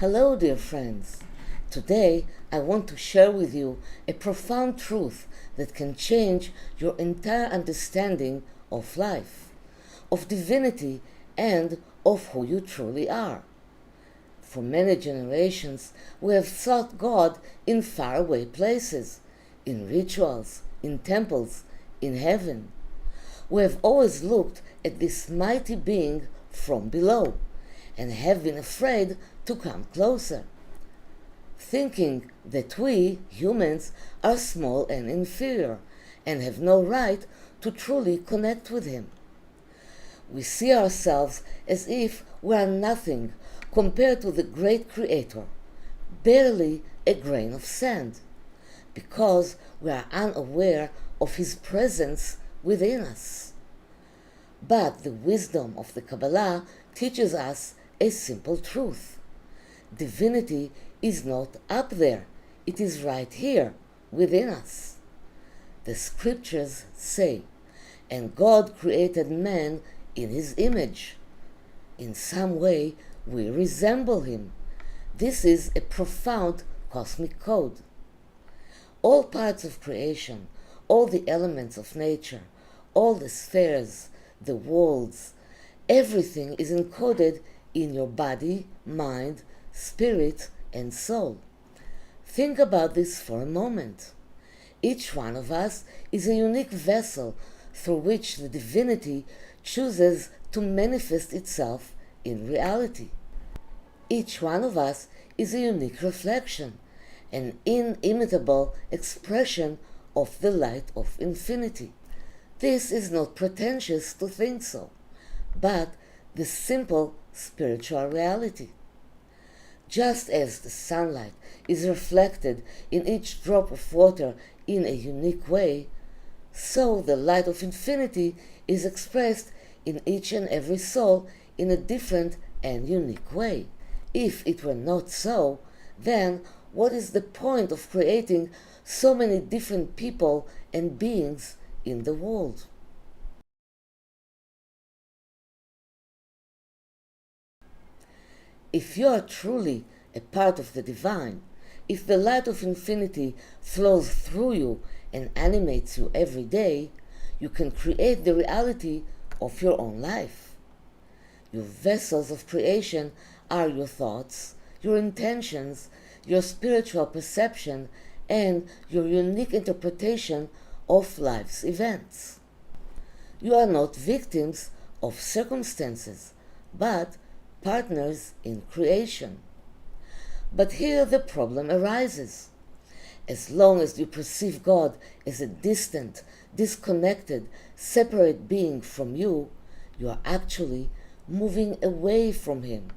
Hello, dear friends. Today I want to share with you a profound truth that can change your entire understanding of life, of divinity, and of who you truly are. For many generations, we have sought God in faraway places, in rituals, in temples, in heaven. We have always looked at this mighty being from below and have been afraid to come closer, thinking that we, humans, are small and inferior and have no right to truly connect with Him. We see ourselves as if we are nothing compared to the great Creator, barely a grain of sand, because we are unaware of His presence within us. But the wisdom of the Kabbalah teaches us a simple truth. Divinity is not up there, it is right here within us. The scriptures say, "And God created man in His image." In some way, we resemble Him. This is a profound cosmic code. All parts of creation, all the elements of nature, all the spheres, the worlds, everything is encoded in your body, mind, spirit, and soul. Think about this for a moment. Each one of us is a unique vessel through which the divinity chooses to manifest itself in reality. Each one of us is a unique reflection, an inimitable expression of the light of infinity. This is not pretentious to think so, but the simple spiritual reality. Just as the sunlight is reflected in each drop of water in a unique way, so the light of infinity is expressed in each and every soul in a different and unique way. If it were not so, then what is the point of creating so many different people and beings in the world? If you are truly a part of the divine, if the light of infinity flows through you and animates you every day, you can create the reality of your own life. Your vessels of creation are your thoughts, your intentions, your spiritual perception, and your unique interpretation of life's events. You are not victims of circumstances, but partners in creation. But here the problem arises. As long as you perceive God as a distant, disconnected, separate being from you, you are actually moving away from Him.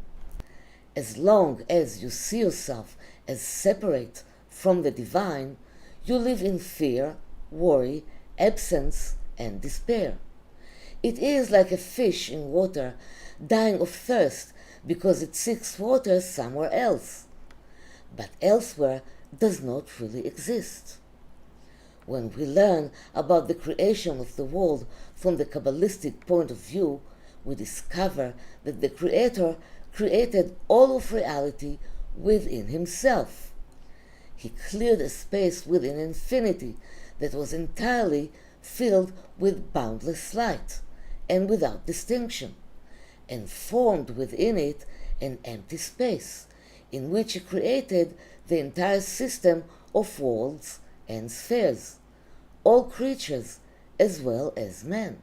As long as you see yourself as separate from the divine, you live in fear, worry, absence, and despair. It is like a fish in water dying of thirst because it seeks water somewhere else. But elsewhere does not really exist. When we learn about the creation of the world from the Kabbalistic point of view, we discover that the Creator created all of reality within Himself. He cleared a space within infinity that was entirely filled with boundless light and without distinction, and formed within it an empty space in which He created the entire system of worlds and spheres, all creatures as well as men.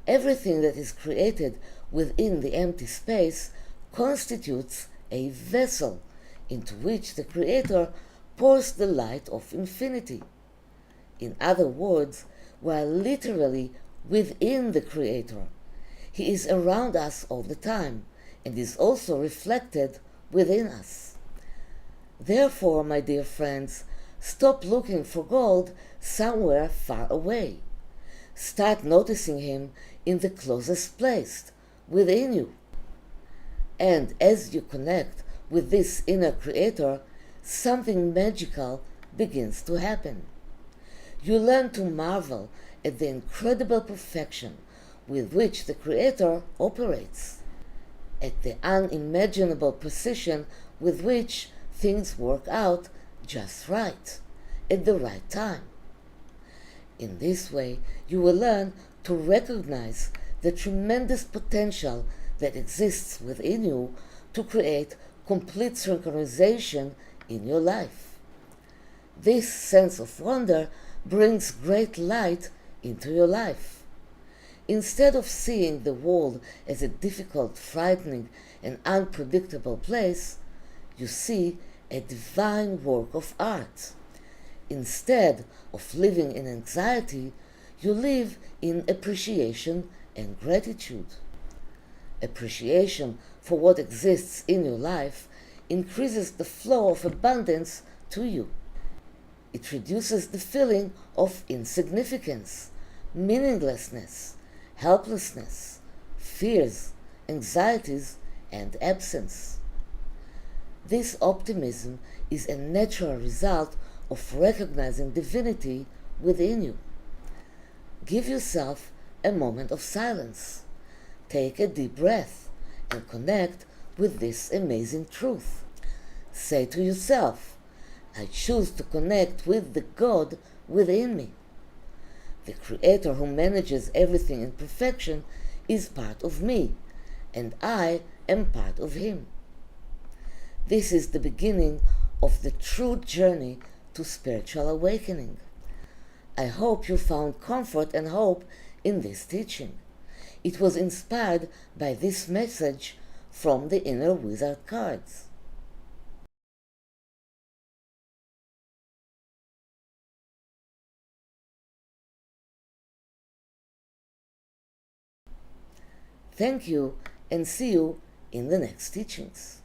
Everything that is created within the empty space constitutes a vessel into which the Creator pours the light of infinity. In other words, we are literally within the Creator. He is around us all the time and is also reflected within us. Therefore, my dear friends, stop looking for gold somewhere far away. Start noticing Him in the closest place, within you. And as you connect with this inner Creator, something magical begins to happen. You learn to marvel at the incredible perfection with which the Creator operates, at the unimaginable precision with which things work out just right, at the right time. In this way, you will learn to recognize the tremendous potential that exists within you to create complete synchronization in your life. This sense of wonder brings great light into your life. Instead of seeing the world as a difficult, frightening, and unpredictable place, you see a divine work of art. Instead of living in anxiety, you live in appreciation and gratitude. Appreciation for what exists in your life increases the flow of abundance to you. It reduces the feeling of insignificance, meaninglessness, helplessness, fears, anxieties, and absence. This optimism is a natural result of recognizing divinity within you. Give yourself a moment of silence. Take a deep breath and connect with this amazing truth. Say to yourself, I choose to connect with the God within me. The Creator who manages everything in perfection is part of me, and I am part of Him. This is the beginning of the true journey to spiritual awakening. I hope you found comfort and hope in this teaching. It was inspired by this message from the Inner Wizard cards. Thank you, and see you in the next teachings.